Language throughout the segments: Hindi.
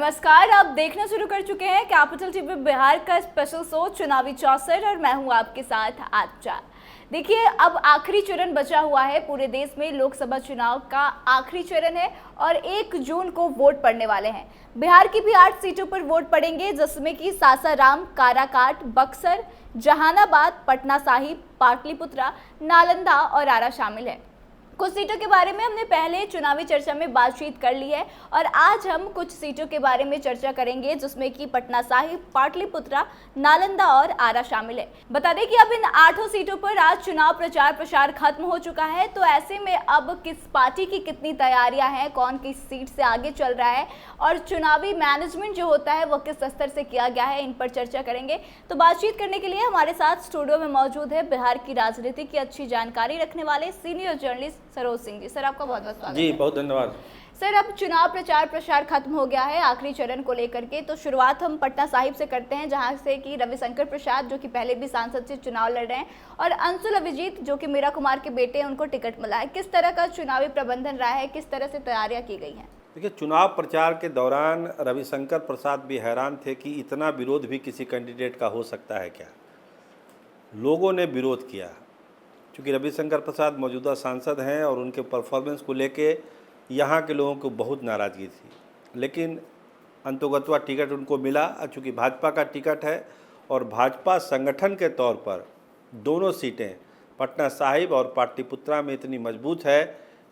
नमस्कार, आप देखना शुरू कर चुके हैं कैपिटल टीवी बिहार का स्पेशल शो चुनावी चौसर और मैं हूं आपके साथ आचा। देखिए, अब आखिरी चरण बचा हुआ है। पूरे देश में लोकसभा चुनाव का आखिरी चरण है और 1 जून को वोट पड़ने वाले हैं। बिहार की भी 8 सीटों पर वोट पड़ेंगे, जिसमें कि सासाराम, काराकाट, बक्सर, जहानाबाद, पटना साहिब, पाटलिपुत्रा, नालंदा और आरा शामिल है। कुछ सीटों के बारे में हमने पहले चुनावी चर्चा में बातचीत कर ली है और आज हम कुछ सीटों के बारे में चर्चा करेंगे, जिसमें कि पटना साहिब, पाटलिपुत्रा, नालंदा और आरा शामिल है। बता दें कि अब इन 8 सीटों पर आज चुनाव प्रचार प्रसार खत्म हो चुका है, तो ऐसे में अब किस पार्टी की कितनी तैयारियां हैं, कौन किस सीट से आगे चल रहा है और चुनावी मैनेजमेंट जो होता है वो किस स्तर से किया गया है, इन पर चर्चा करेंगे। तो बातचीत करने के लिए हमारे साथ स्टूडियो में मौजूद है बिहार की राजनीति की अच्छी जानकारी रखने वाले senior journalist Saroj Singh ji. Sir, आपका बहुत बहुत स्वागत है। जी, बहुत धन्यवाद। सर, अब चुनाव प्रचार प्रसार खत्म हो गया है आखिरी चरण को लेकर के, तो शुरुआत हम पटना साहिब से करते हैं, जहां से कि रविशंकर प्रसाद जो कि पहले भी सांसद से चुनाव लड़ रहे हैं और अंशुल अभिजीत जो कि मीरा कुमार के बेटे हैं, उनको टिकट मिला है। किस तरह का चुनावी प्रबंधन रहा है, किस तरह से तैयारियां की गई हैं? देखिए, चुनाव प्रचार के दौरान रविशंकर प्रसाद भी हैरान थे कि इतना विरोध भी किसी कैंडिडेट का हो सकता है क्या। लोगों ने विरोध किया क्योंकि रविशंकर प्रसाद मौजूदा सांसद हैं और उनके परफॉर्मेंस को लेके यहाँ के लोगों को बहुत नाराज़गी थी, लेकिन अंतोगत्वा टिकट उनको मिला। चूँकि भाजपा का टिकट है और भाजपा संगठन के तौर पर दोनों सीटें पटना साहिब और पाटलिपुत्रा में इतनी मजबूत है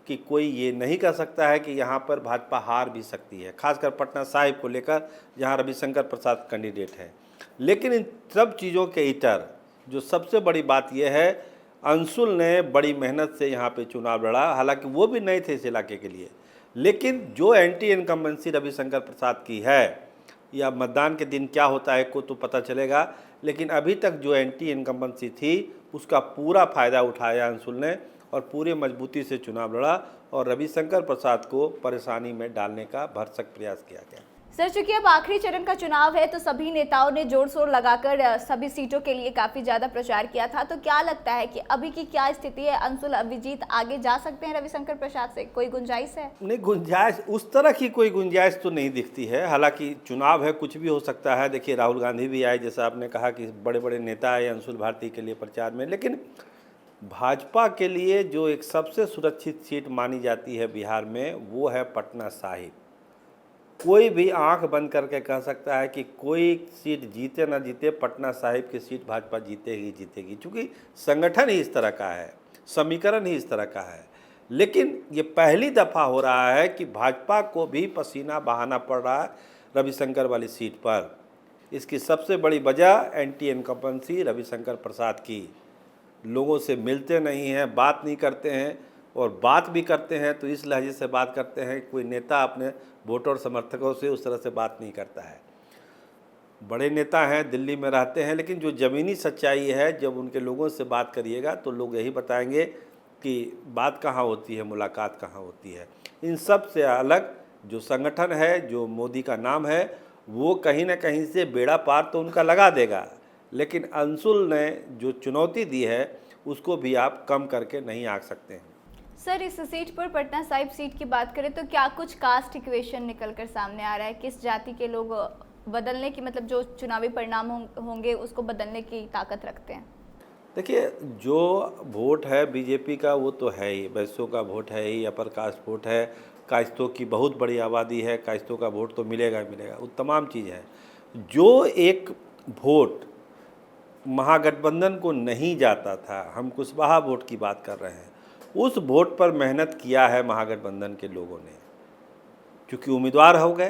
कि कोई ये नहीं कह सकता है कि यहाँ पर भाजपा हार भी सकती है, खासकर पटना साहिब को लेकर जहाँ रविशंकर प्रसाद कैंडिडेट है। लेकिन इन सब चीज़ों के इतर जो सबसे बड़ी बात यह है, अंशुल ने बड़ी मेहनत से यहाँ पे चुनाव लड़ा। हालांकि वो भी नए थे इस इलाके के लिए, लेकिन जो एंटी इनकम्बेंसी रविशंकर प्रसाद की है, या मतदान के दिन क्या होता है को तो पता चलेगा, लेकिन अभी तक जो एंटी इनकम्बेंसी थी उसका पूरा फ़ायदा उठाया अंशुल ने और पूरे मजबूती से चुनाव लड़ा और रविशंकर प्रसाद को परेशानी में डालने का भरसक प्रयास किया गया। सर, चूंकि अब आखिरी चरण का चुनाव है तो सभी नेताओं ने जोर शोर लगाकर सभी सीटों के लिए काफी ज्यादा प्रचार किया था, तो क्या लगता है कि अभी की क्या स्थिति है? अंशुल अभिजीत आगे जा सकते हैं रविशंकर प्रसाद से? कोई गुंजाइश है? नहीं, गुंजाइश उस तरह की कोई गुंजाइश तो नहीं दिखती है। हालांकि चुनाव है, कुछ भी हो सकता है। देखिए, राहुल गांधी भी आए, जैसा आपने कहा कि बड़े बड़े नेता आए अंशुल भारती के लिए प्रचार में, लेकिन भाजपा के लिए जो एक सबसे सुरक्षित सीट मानी जाती है बिहार में, वो है पटना साहिब। कोई भी आंख बंद करके कह सकता है कि कोई सीट जीते ना जीते, पटना साहिब की सीट भाजपा जीतेगी जीतेगी, क्योंकि संगठन ही इस तरह का है, समीकरण ही इस तरह का है। लेकिन ये पहली दफ़ा हो रहा है कि भाजपा को भी पसीना बहाना पड़ रहा है रविशंकर वाली सीट पर। इसकी सबसे बड़ी वजह एंटी इनकम्बेंसी रविशंकर प्रसाद की। लोगों से मिलते नहीं हैं, बात नहीं करते हैं, और बात भी करते हैं तो इस लहजे से बात करते हैं, कोई नेता अपने वोटर और समर्थकों से उस तरह से बात नहीं करता है। बड़े नेता हैं, दिल्ली में रहते हैं, लेकिन जो ज़मीनी सच्चाई है, जब उनके लोगों से बात करिएगा तो लोग यही बताएंगे कि बात कहाँ होती है, मुलाकात कहाँ होती है। इन सब से अलग जो संगठन है, जो मोदी का नाम है, वो कहीं ना कहीं से बेड़ा पार तो उनका लगा देगा, लेकिन अंशुल ने जो चुनौती दी है उसको भी आप कम करके नहीं आंक सकते हैं। सर, इस सीट पर पटना साहिब सीट की बात करें तो क्या कुछ कास्ट इक्वेशन निकलकर सामने आ रहा है? किस जाति के लोग बदलने की, मतलब जो चुनावी परिणाम होंगे उसको बदलने की ताकत रखते हैं? देखिए, जो वोट है बीजेपी का वो तो है ही, वैश्यों का वोट है ही, अपर कास्ट वोट है, काश्तों की बहुत बड़ी आबादी है, काश्तों का वोट तो मिलेगा ही मिलेगा, वो तमाम चीज़ है। जो एक वोट महागठबंधन को नहीं जाता था, हम कुशवाहा वोट की बात कर रहे हैं, उस वोट पर मेहनत किया है महागठबंधन के लोगों ने। क्योंकि उम्मीदवार हो गए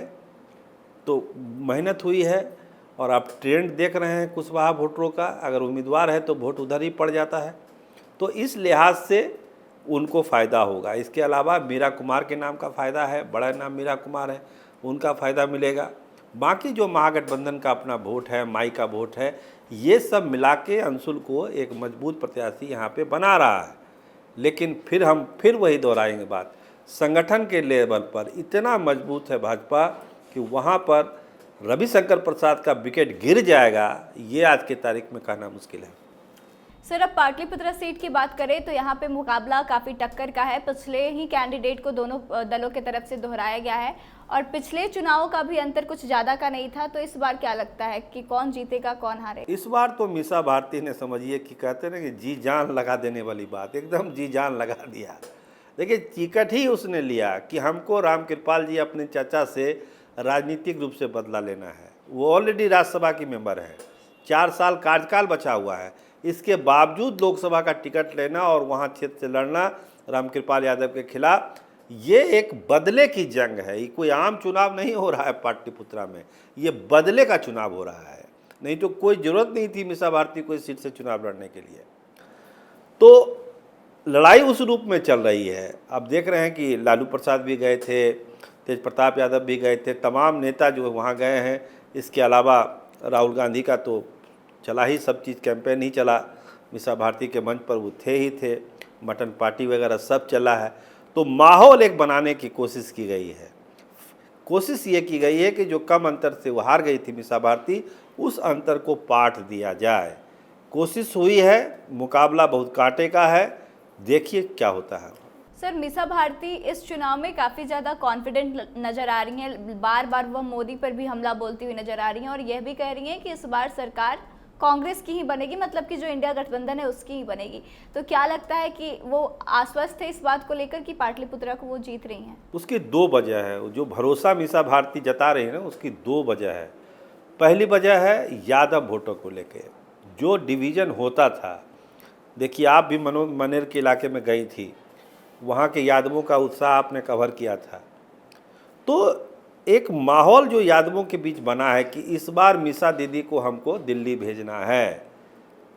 तो मेहनत हुई है, और आप ट्रेंड देख रहे हैं कुशवाहा वोटरों का, अगर उम्मीदवार है तो वोट उधर ही पड़ जाता है, तो इस लिहाज से उनको फ़ायदा होगा। इसके अलावा मीरा कुमार के नाम का फ़ायदा है, बड़ा नाम मीरा कुमार है, उनका फ़ायदा मिलेगा। बाकी जो महागठबंधन का अपना वोट है, माई का वोट है, ये सब मिला के अंशुल को एक मजबूत प्रत्याशी यहाँ पे बना रहा है। लेकिन फिर वही दोहराएंगे बात, संगठन के लेवल पर इतना मजबूत है भाजपा कि वहाँ पर रविशंकर प्रसाद का विकेट गिर जाएगा, ये आज की तारीख में कहना मुश्किल है। सर अब पाटलिपुत्र सीट की बात करें तो यहाँ पे मुकाबला काफ़ी टक्कर का है। पिछले ही कैंडिडेट को दोनों दलों की तरफ से दोहराया गया है और पिछले चुनावों का भी अंतर कुछ ज़्यादा का नहीं था। तो इस बार क्या लगता है कि कौन जीतेगा कौन हारे? इस बार तो मीसा भारती ने, समझिए कि कहते हैं ना कि जी जान लगा देने वाली बात, एकदम जी जान लगा दिया। देखिए टिकट ही उसने लिया कि हमको रामकृपाल जी अपने चाचा से राजनीतिक रूप से बदला लेना है। वो ऑलरेडी राज्यसभा की मेंबर है, 4 साल कार्यकाल बचा हुआ है, इसके बावजूद लोकसभा का टिकट लेना और वहाँ क्षेत्र से लड़ना रामकृपाल यादव के खिलाफ, ये एक बदले की जंग है। ये कोई आम चुनाव नहीं हो रहा है पाटलिपुत्रा में, ये बदले का चुनाव हो रहा है। नहीं तो कोई ज़रूरत नहीं थी मीसा भारती को इस सीट से चुनाव लड़ने के लिए। तो लड़ाई उस रूप में चल रही है। अब देख रहे हैं कि लालू प्रसाद भी गए थे, तेज प्रताप यादव भी गए थे, तमाम नेता जो वहाँ गए हैं। इसके अलावा राहुल गांधी का तो चला ही, सब चीज़ कैंपेन ही चला, मीसा भारती के मंच पर वो थे ही थे, मटन पार्टी वगैरह सब चला है। तो माहौल एक बनाने की कोशिश की गई है। कोशिश ये की गई है कि जो कम अंतर से वो हार गई थी मीसा भारती, उस अंतर को पाट दिया जाए। कोशिश हुई है, मुकाबला बहुत कांटे का है, देखिए क्या होता है। सर मीसा भारती इस चुनाव में काफ़ी ज़्यादा कॉन्फिडेंट नज़र आ रही हैं। बार बार वह मोदी पर भी हमला बोलती हुई नज़र आ रही हैं और यह भी कह रही हैं कि इस बार सरकार कांग्रेस की ही बनेगी, मतलब कि जो इंडिया गठबंधन है उसकी ही बनेगी। तो क्या लगता है कि वो आश्वस्त है इस बात को लेकर कि पाटलिपुत्रा को वो जीत रही हैं? उसकी 2 वजह है। जो भरोसा मीसा भारती जता रही है ना, उसकी 2 वजह है। पहली वजह है यादव वोटों को लेके, जो डिवीज़न होता था। देखिए आप भी मनेर के इलाके में गई थी, वहाँ के यादवों का उत्साह आपने कवर किया था। तो एक माहौल जो यादवों के बीच बना है कि इस बार मीसा दीदी को हमको दिल्ली भेजना है।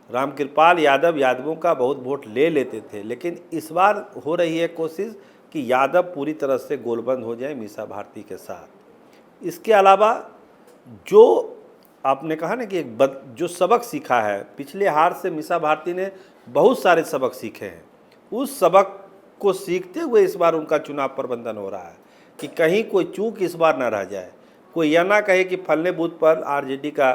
रामकृपाल यादव यादवों का बहुत वोट ले लेते थे, लेकिन इस बार हो रही है कोशिश कि यादव पूरी तरह से गोलबंद हो जाए मीसा भारती के साथ। इसके अलावा जो आपने कहा ना कि जो सबक सीखा है पिछले हार से, मीसा भारती ने बहुत सारे सबक सीखे हैं। उस सबक को सीखते हुए इस बार उनका चुनाव प्रबंधन हो रहा है कि कहीं कोई चूक इस बार ना रह जाए। कोई यह ना कहे कि फलने बूथ पर आरजेडी का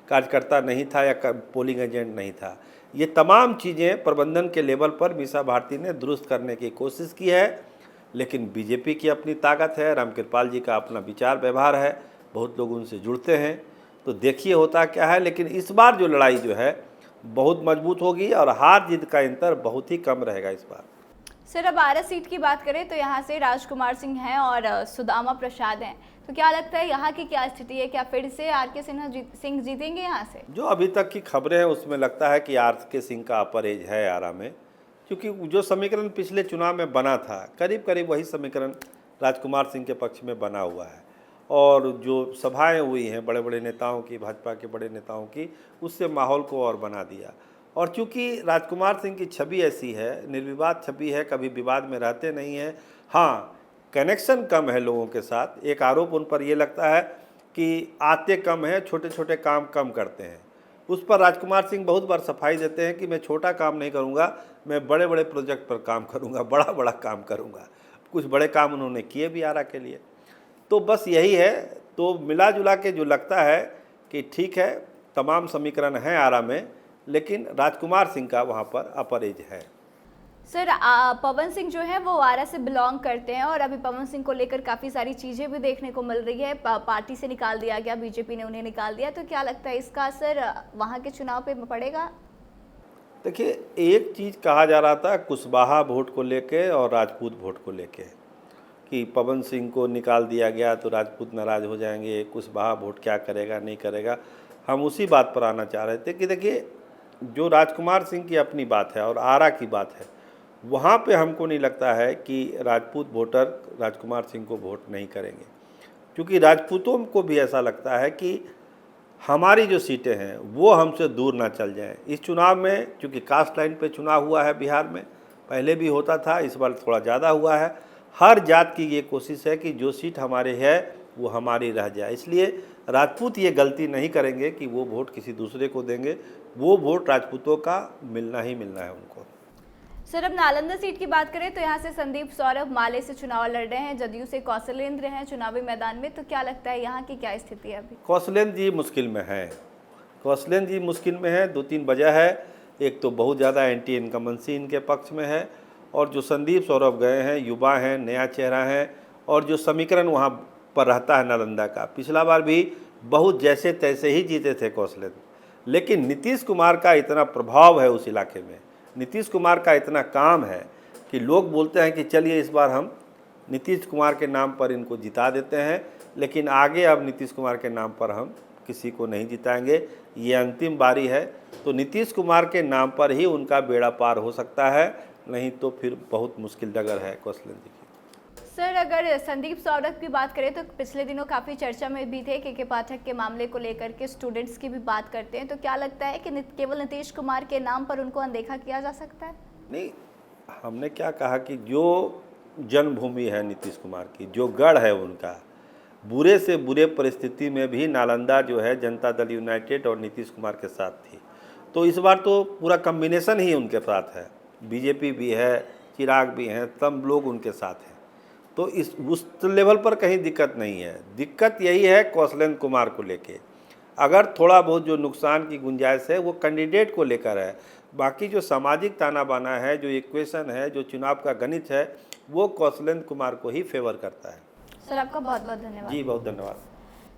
कार्यकर्ता नहीं था या पोलिंग एजेंट नहीं था। ये तमाम चीज़ें प्रबंधन के लेवल पर मीसा भारती ने दुरुस्त करने की कोशिश की है। लेकिन बीजेपी की अपनी ताकत है, रामकृपाल जी का अपना विचार व्यवहार है, बहुत लोग उनसे जुड़ते हैं। तो देखिए होता क्या है। लेकिन इस बार जो लड़ाई जो है बहुत मजबूत होगी और हार जीत का अंतर बहुत ही कम रहेगा इस बार। सर अब आरा सीट की बात करें तो यहाँ से राजकुमार सिंह हैं और सुदामा प्रसाद हैं। तो क्या लगता है यहाँ की क्या स्थिति है? क्या फिर से आर.के. सिंह जीतेंगे यहाँ से? जो अभी तक की खबरें हैं उसमें लगता है कि आर.के. सिंह का अपर एज है आरा में, क्योंकि जो समीकरण पिछले चुनाव में बना था करीब करीब वही समीकरण राजकुमार सिंह के पक्ष में बना हुआ है। और जो सभाएं हुई हैं बड़े बड़े नेताओं की, भाजपा के बड़े नेताओं की, उससे माहौल को और बना दिया। और चूंकि राजकुमार सिंह की छवि ऐसी है, निर्विवाद छवि है, कभी विवाद में रहते नहीं हैं। हाँ, कनेक्शन कम है लोगों के साथ। एक आरोप उन पर ये लगता है कि आते कम हैं, छोटे छोटे काम कम करते हैं। उस पर राजकुमार सिंह बहुत बार सफाई देते हैं कि मैं छोटा काम नहीं करूँगा, मैं बड़े बड़े प्रोजेक्ट पर काम करूँगा, बड़ा बड़ा काम करूँगा। कुछ बड़े काम उन्होंने किए भी आरा के लिए। तो बस यही है। तो मिला जुला के जो लगता है कि ठीक है, तमाम समीकरण हैं आरा में, लेकिन राजकुमार सिंह का वहाँ पर अपर एज है। सर पवन सिंह जो है वो आरा से बिलोंग करते हैं और अभी पवन सिंह को लेकर काफ़ी सारी चीज़ें भी देखने को मिल रही है। पार्टी से निकाल दिया गया, बीजेपी ने उन्हें निकाल दिया। तो क्या लगता है इसका असर वहाँ के चुनाव पे पड़ेगा? देखिए, एक चीज़ कहा जा रहा था कुशवाहा वोट को लेके और राजपूत वोट को लेके कि पवन सिंह को निकाल दिया गया तो राजपूत नाराज़ हो जाएंगे, कुशवाहा वोट क्या करेगा नहीं करेगा। हम उसी बात पर आना चाह रहे थे कि देखिए, जो राजकुमार सिंह की अपनी बात है और आरा की बात है, वहाँ पे हमको नहीं लगता है कि राजपूत वोटर राजकुमार सिंह को वोट नहीं करेंगे, क्योंकि राजपूतों को भी ऐसा लगता है कि हमारी जो सीटें हैं वो हमसे दूर ना चल जाएं। इस चुनाव में चूँकि कास्ट लाइन पे चुनाव हुआ है बिहार में, पहले भी होता था, इस बार थोड़ा ज़्यादा हुआ है। हर जात की ये कोशिश है कि जो सीट हमारे है वो हमारी रह जाए। इसलिए राजपूत ये गलती नहीं करेंगे कि वो वोट किसी दूसरे को देंगे। वो वोट राजपूतों का मिलना ही मिलना है उनको। सर अब नालंदा सीट की बात करें तो यहाँ से संदीप सौरभ माले से चुनाव लड़ रहे हैं, जदयू से कौशलेंद्र हैं चुनावी मैदान में। तो क्या लगता है यहाँ की क्या स्थिति है अभी? कौशलेंद्र जी मुश्किल में हैं। कौशलेंद्र जी मुश्किल में है, 2-3 वजह है। एक तो बहुत ज़्यादा एंटी इनकम्बेंसी इनके पक्ष में है, और जो संदीप सौरभ गए हैं, युवा हैं, नया चेहरा है, और जो समीकरण वहाँ पर रहता है नालंदा का, पिछला बार भी बहुत जैसे तैसे ही जीते थे कौशलेंद्र, लेकिन नीतीश कुमार का इतना प्रभाव है उस इलाके में, नीतीश कुमार का इतना काम है कि लोग बोलते हैं कि चलिए इस बार हम नीतीश कुमार के नाम पर इनको जिता देते हैं, लेकिन आगे अब नीतीश कुमार के नाम पर हम किसी को नहीं जिताएंगे, ये अंतिम बारी है। तो नीतीश कुमार के नाम पर ही उनका बेड़ा पार हो सकता है, नहीं तो फिर बहुत मुश्किल डगर है कौशलेंद्र जी की। सर, अगर संदीप सौरभ की बात करें तो पिछले दिनों काफ़ी चर्चा में भी थे के पाठक के मामले को लेकर के स्टूडेंट्स की भी बात करते हैं, तो क्या लगता है कि केवल नीतीश कुमार के नाम पर उनको अनदेखा किया जा सकता है? नहीं, हमने क्या कहा कि जो जन्मभूमि है नीतीश कुमार की, जो गढ़ है उनका, बुरे से बुरे परिस्थिति में भी नालंदा जो है जनता दल यूनाइटेड और नीतीश कुमार के साथ थी। तो इस बार तो पूरा कम्बिनेशन ही उनके साथ है, बीजेपी भी है, चिराग भी हैं, सब लोग उनके साथ हैं। तो उस लेवल पर कहीं दिक्कत नहीं है। दिक्कत यही है कौशलेंद्र कुमार को लेके, अगर थोड़ा बहुत जो नुकसान की गुंजाइश है वो कैंडिडेट को लेकर है, बाकी जो सामाजिक ताना बाना है, जो इक्वेशन है, जो चुनाव का गणित है, वो कौशलेंद्र कुमार को ही फेवर करता है। सर, आपका बहुत बहुत धन्यवाद। जी, बहुत धन्यवाद।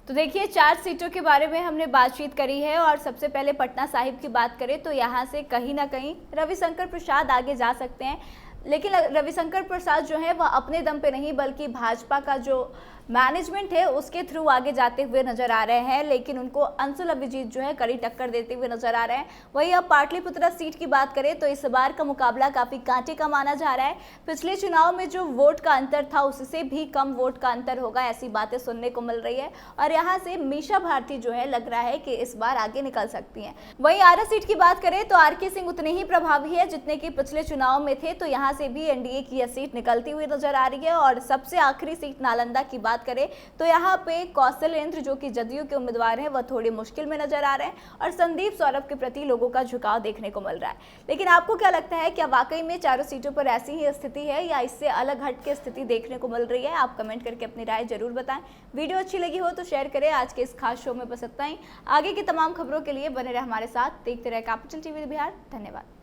तो देखिए, 4 सीटों के बारे में हमने बातचीत करी है, और सबसे पहले पटना साहिब की बात करें तो यहाँ से कहीं ना कहीं रविशंकर प्रसाद आगे जा सकते हैं, लेकिन रविशंकर प्रसाद जो है वह अपने दम पे नहीं बल्कि भाजपा का जो मैनेजमेंट है उसके थ्रू आगे जाते हुए नजर आ रहे हैं, लेकिन उनको अंशुल अभिजीत जो है कड़ी टक्कर देते हुए नजर आ रहे हैं। वहीं अब पाटलिपुत्र सीट की बात करें तो इस बार का मुकाबला काफी कांटे का माना जा रहा है। पिछले चुनाव में जो वोट का अंतर था उससे भी कम वोट का अंतर होगा, ऐसी बातें सुनने को मिल रही है, और यहाँ से मीशा भारती जो है लग रहा है कि इस बार आगे निकल सकती है। वहीं आरा सीट की बात करें तो आर के सिंह उतने ही प्रभावी है जितने की पिछले चुनाव में थे, तो यहाँ से भी एनडीए की यह सीट निकलती हुई नजर आ रही है। और सबसे आखिरी सीट नालंदा की बात करें तो यहाँ पे कौशलेंद्र जो कि जदयू के उम्मीदवार हैं वह थोड़ी मुश्किल में नजर आ रहे हैं, और संदीप सौरभ के प्रति लोगों का झुकाव देखने को मिल रहा है। लेकिन आपको क्या लगता है, क्या वाकई में चारों सीटों पर ऐसी ही स्थिति है या इससे अलग हट के स्थिति देखने को मिल रही है? आप कमेंट करके अपनी राय जरूर बताएं। वीडियो अच्छी लगी हो तो शेयर करें। आज के इस खास शो में बस इतना ही। आगे की तमाम खबरों के लिए बने रहे हमारे साथ, देखते रहे कैपिटल टीवी बिहार। धन्यवाद।